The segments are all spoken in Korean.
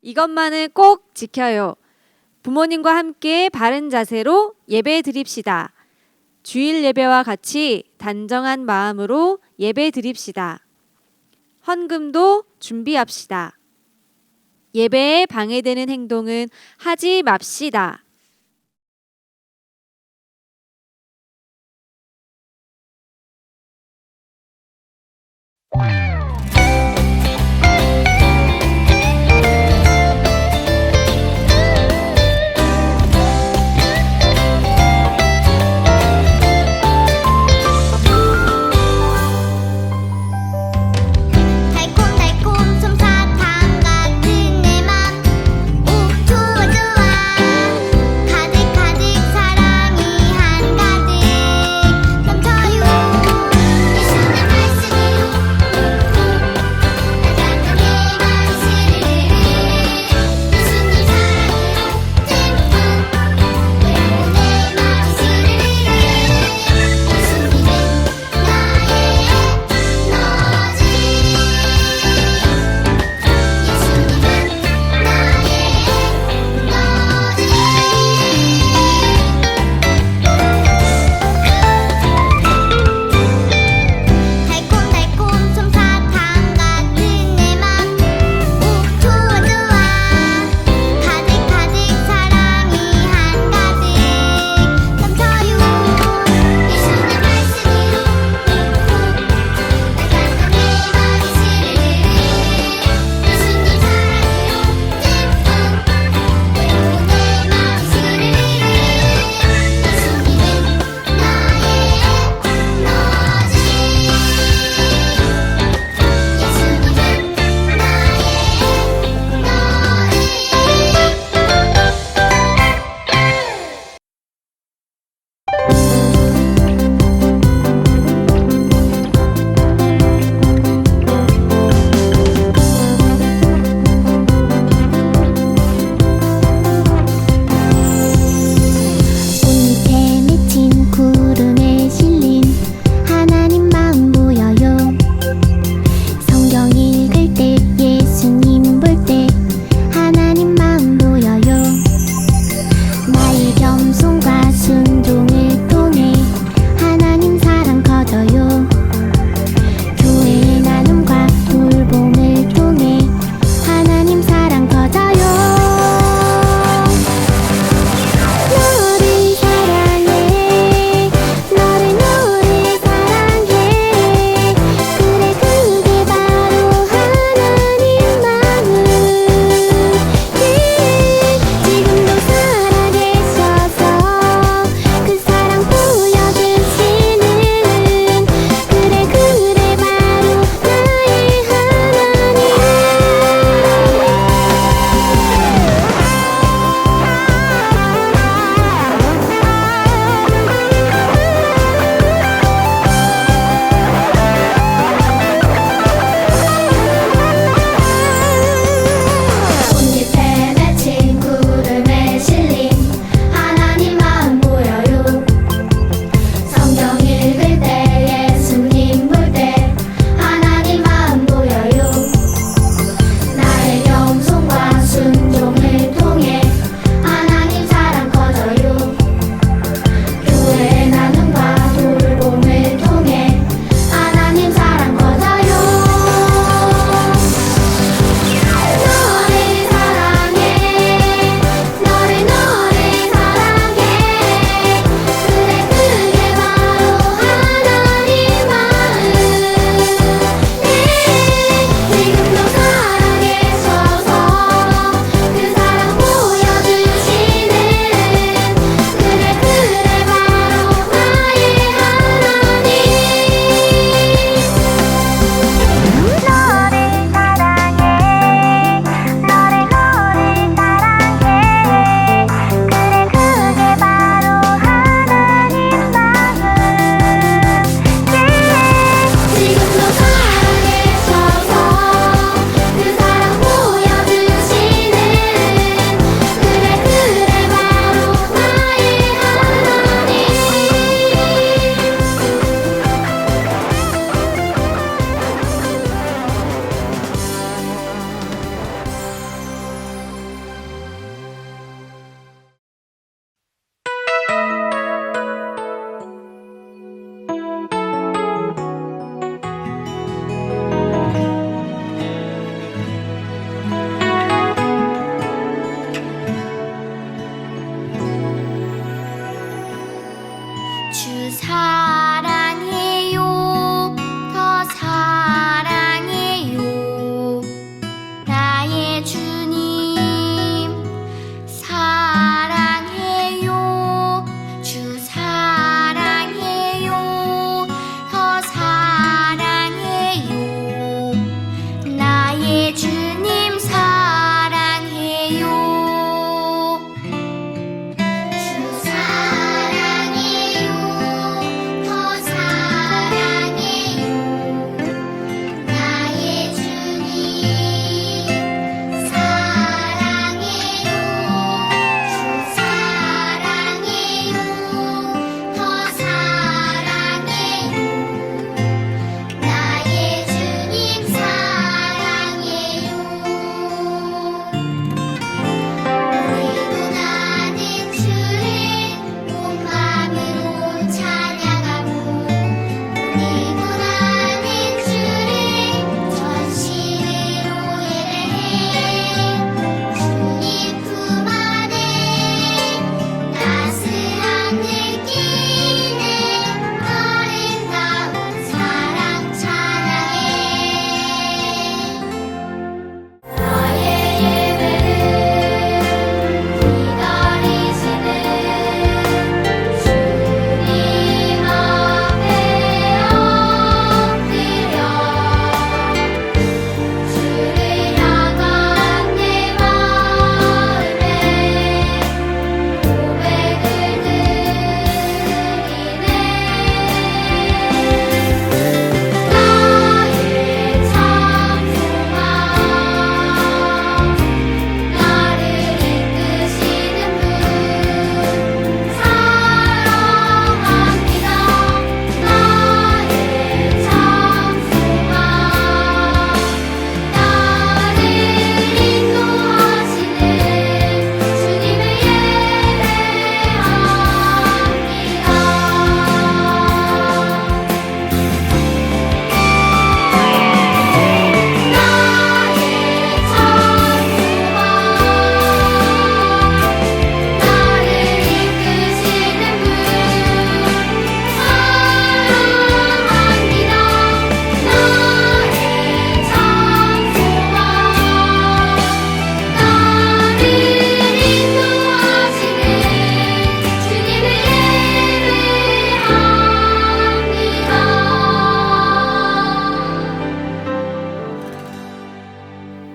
이것만은 꼭 지켜요. 부모님과 함께 바른 자세로 예배 드립시다. 주일 예배와 같이 단정한 마음으로 예배 드립시다. 헌금도 준비합시다. 예배에 방해되는 행동은 하지 맙시다. 달콤달콤 솜사탕 같은 내 맘 오 좋아 좋아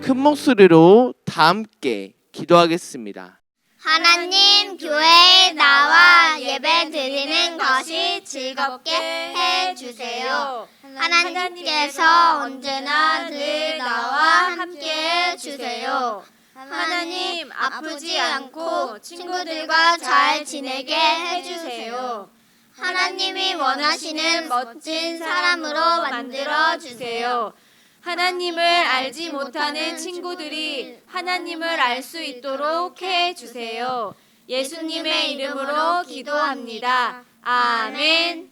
큰 목소리로 다 함께 기도하겠습니다. 하나님, 교회에 나와 예배 드리는 것이 즐겁게 해주세요. 하나님께서 언제나 늘 나와 함께 해주세요. 하나님, 아프지 않고 친구들과 잘 지내게 해주세요. 하나님이 원하시는 멋진 사람으로 만들어 주세요. 하나님을 알지 못하는 친구들이 하나님을 알 수 있도록 해 주세요. 예수님의 이름으로 기도합니다. 아멘.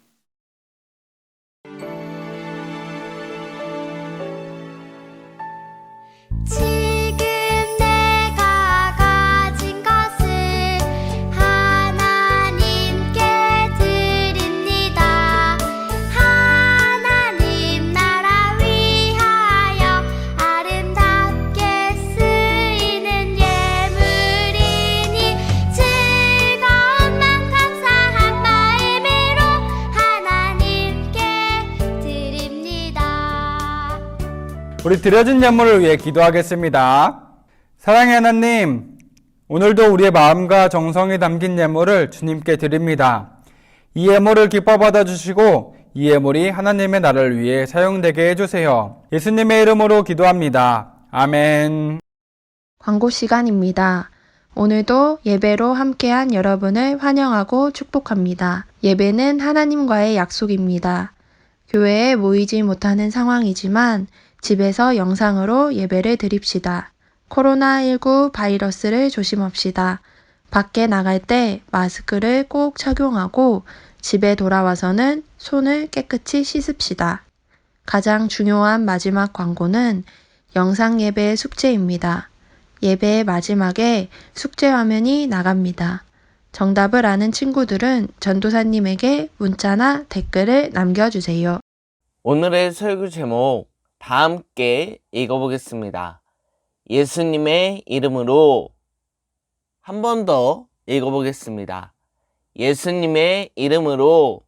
지금 내가 가진 것을 하나님께 드립니다. 하나님 나라 위하여 아름답게 쓰이는 예물이니 즐거움만 감사한 마음으로 하나님께 드립니다. 우리 드려진 예물을 위해 기도하겠습니다. 사랑의 하나님, 오늘도 우리의 마음과 정성이 담긴 예물을 주님께 드립니다. 이 예물을 기뻐 받아주시고 이 예물이 하나님의 나라를 위해 사용되게 해주세요. 예수님의 이름으로 기도합니다. 아멘. 광고 시간입니다. 오늘도 예배로 함께한 여러분을 환영하고 축복합니다. 예배는 하나님과의 약속입니다. 교회에 모이지 못하는 상황이지만 집에서 영상으로 예배를 드립시다. 코로나19 바이러스를 조심합시다. 밖에 나갈 때 마스크를 꼭 착용하고 집에 돌아와서는 손을 깨끗이 씻읍시다. 가장 중요한 마지막 광고는 영상 예배 숙제입니다. 예배의 마지막에 숙제 화면이 나갑니다. 정답을 아는 친구들은 전도사님에게 문자나 댓글을 남겨주세요. 오늘의 설교 제목 다 함께 읽어보겠습니다. 예수님의 이름으로 한 번 더 읽어보겠습니다. 예수님의 이름으로.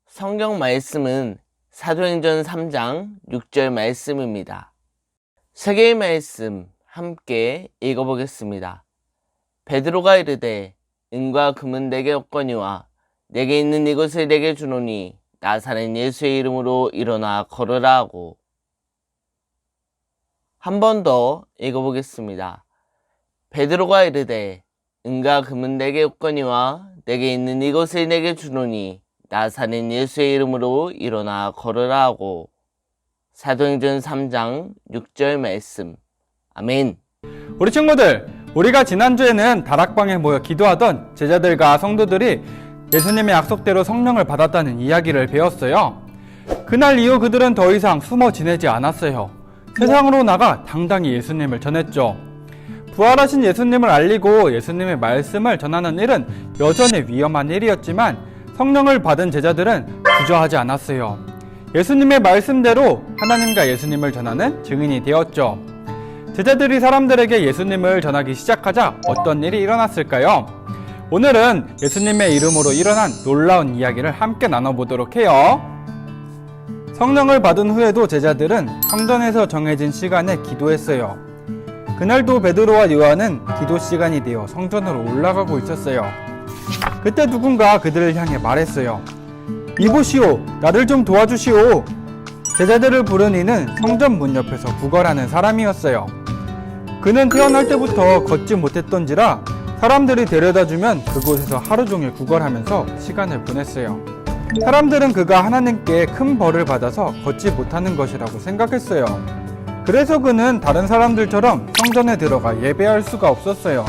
성경 말씀은 사도행전 3장 6절 말씀입니다. 세 개의 말씀 함께 읽어보겠습니다. 베드로가 이르되 은과 금은 내게 없거니와 내게 있는 이것을 내게 주노니 나사렛 예수의 이름으로 일어나 걸으라 하고. 한 번 더 읽어보겠습니다. 베드로가 이르되 은과 금은 내게 없거니와 내게 있는 이것을 내게 주노니 나사렛 예수의 이름으로 일어나 걸으라 하고. 사도행전 3장 6절 말씀. 아멘. 우리 친구들, 우리가 지난주에는 다락방에 모여 기도하던 제자들과 성도들이 예수님의 약속대로 성령을 받았다는 이야기를 배웠어요. 그날 이후 그들은 더 이상 숨어 지내지 않았어요. 세상으로 나가 당당히 예수님을 전했죠. 부활하신 예수님을 알리고 예수님의 말씀을 전하는 일은 여전히 위험한 일이었지만 성령을 받은 제자들은 주저하지 않았어요. 예수님의 말씀대로 하나님과 예수님을 전하는 증인이 되었죠. 제자들이 사람들에게 예수님을 전하기 시작하자 어떤 일이 일어났을까요? 오늘은 예수님의 이름으로 일어난 놀라운 이야기를 함께 나눠보도록 해요. 성령을 받은 후에도 제자들은 성전에서 정해진 시간에 기도했어요. 그날도 베드로와 요한은 기도 시간이 되어 성전으로 올라가고 있었어요. 그때 누군가 그들을 향해 말했어요. 이보시오, 나를 좀 도와주시오. 제자들을 부른 이는 성전 문 옆에서 구걸하는 사람이었어요. 그는 태어날 때부터 걷지 못했던지라 사람들이 데려다주면 그곳에서 하루 종일 구걸하면서 시간을 보냈어요. 사람들은 그가 하나님께 큰 벌을 받아서 걷지 못하는 것이라고 생각했어요. 그래서 그는 다른 사람들처럼 성전에 들어가 예배할 수가 없었어요.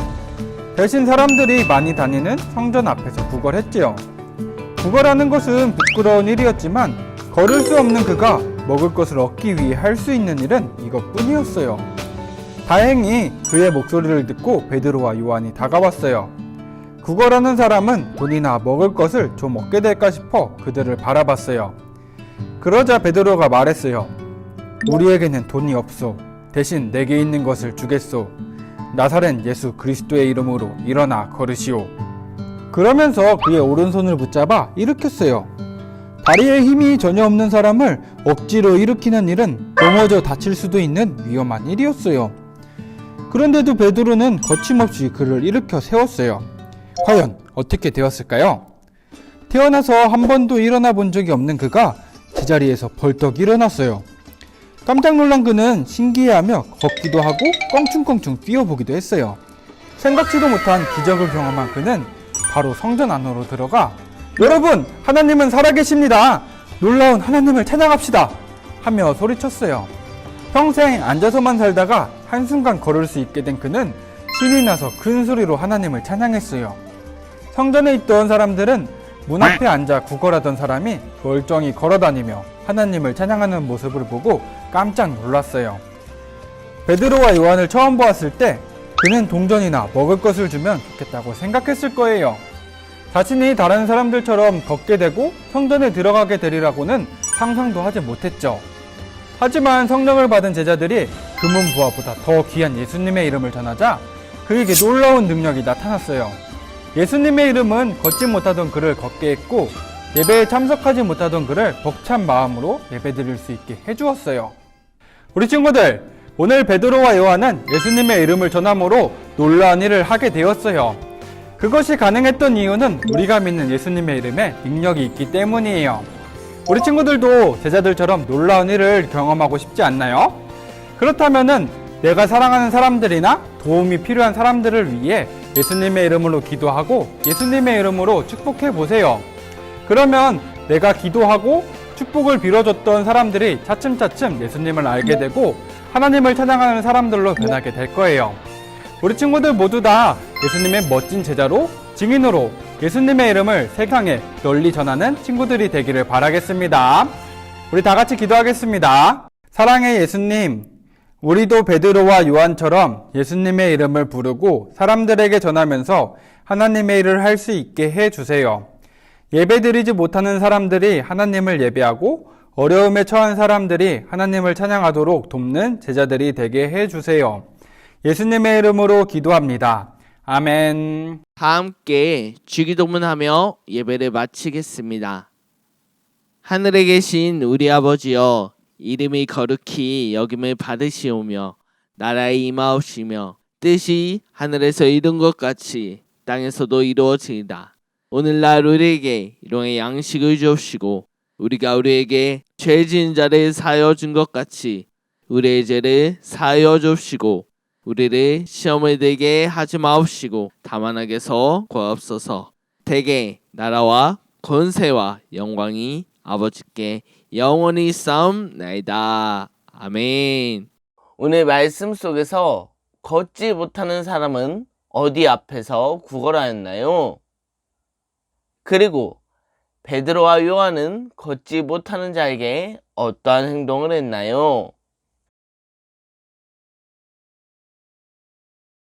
대신 사람들이 많이 다니는 성전 앞에서 구걸했지요. 구걸하는 것은 부끄러운 일이었지만 걸을 수 없는 그가 먹을 것을 얻기 위해 할 수 있는 일은 이것뿐이었어요. 다행히 그의 목소리를 듣고 베드로와 요한이 다가왔어요. 구걸하는 사람은 돈이나 먹을 것을 좀 얻게 될까 싶어 그들을 바라봤어요. 그러자 베드로가 말했어요. 우리에게는 돈이 없소. 대신 내게 있는 것을 주겠소. 나사렛 예수 그리스도의 이름으로 일어나 걸으시오. 그러면서 그의 오른손을 붙잡아 일으켰어요. 다리에 힘이 전혀 없는 사람을 억지로 일으키는 일은 넘어져 다칠 수도 있는 위험한 일이었어요. 그런데도 베드로는 거침없이 그를 일으켜 세웠어요. 과연 어떻게 되었을까요? 태어나서 한 번도 일어나 본 적이 없는 그가 제자리에서 벌떡 일어났어요. 깜짝 놀란 그는 신기해하며 걷기도 하고 껑충껑충 뛰어보기도 했어요. 생각지도 못한 기적을 경험한 그는 바로 성전 안으로 들어가 여러분, 하나님은 살아계십니다. 놀라운 하나님을 찬양합시다. 하며 소리쳤어요. 평생 앉아서만 살다가 한순간 걸을 수 있게 된 그는 신이 나서 큰 소리로 하나님을 찬양했어요. 성전에 있던 사람들은 문 앞에 앉아 구걸하던 사람이 멀쩡히 걸어다니며 하나님을 찬양하는 모습을 보고 깜짝 놀랐어요. 베드로와 요한을 처음 보았을 때 그는 동전이나 먹을 것을 주면 좋겠다고 생각했을 거예요. 자신이 다른 사람들처럼 걷게 되고 성전에 들어가게 되리라고는 상상도 하지 못했죠. 하지만 성령을 받은 제자들이 금은부화보다 더 귀한 예수님의 이름을 전하자 그에게 놀라운 능력이 나타났어요. 예수님의 이름은 걷지 못하던 그를 걷게 했고 예배에 참석하지 못하던 그를 벅찬 마음으로 예배드릴 수 있게 해주었어요. 우리 친구들, 오늘 베드로와 요한은 예수님의 이름을 전함으로 놀라운 일을 하게 되었어요. 그것이 가능했던 이유는 우리가 믿는 예수님의 이름에 능력이 있기 때문이에요. 우리 친구들도 제자들처럼 놀라운 일을 경험하고 싶지 않나요? 그렇다면은 내가 사랑하는 사람들이나 도움이 필요한 사람들을 위해 예수님의 이름으로 기도하고 예수님의 이름으로 축복해 보세요. 그러면 내가 기도하고 축복을 빌어줬던 사람들이 차츰차츰 예수님을 알게 되고 하나님을 찬양하는 사람들로 변하게 될 거예요. 우리 친구들 모두 다 예수님의 멋진 제자로, 증인으로 예수님의 이름을 세상에 널리 전하는 친구들이 되기를 바라겠습니다. 우리 다 같이 기도하겠습니다. 사랑의 예수님, 우리도 베드로와 요한처럼 예수님의 이름을 부르고 사람들에게 전하면서 하나님의 일을 할 수 있게 해주세요. 예배드리지 못하는 사람들이 하나님을 예배하고 어려움에 처한 사람들이 하나님을 찬양하도록 돕는 제자들이 되게 해주세요. 예수님의 이름으로 기도합니다. 아멘. 다 함께 주기도문하며 예배를 마치겠습니다. 하늘에 계신 우리 아버지여, 이름이 거룩히 여김을 받으시오며 나라의 임하옵시며 뜻이 하늘에서 이룬 것 같이 땅에서도 이루어지이다. 오늘날 우리에게 일용의 양식을 주옵시고 우리가 우리에게 죄 지은 자를 사하여 준 것 같이 우리의 죄를 사하여 주옵시고 우리를 시험에 들게 하지 마옵시고 다만 악에서 구하옵소서. 대개 나라와 권세와 영광이 아버지께 영원히 싸움나이다. 아멘. 오늘 말씀 속에서 걷지 못하는 사람은 어디 앞에서 구걸하였나요? 그리고 베드로와 요한은 걷지 못하는 자에게 어떠한 행동을 했나요?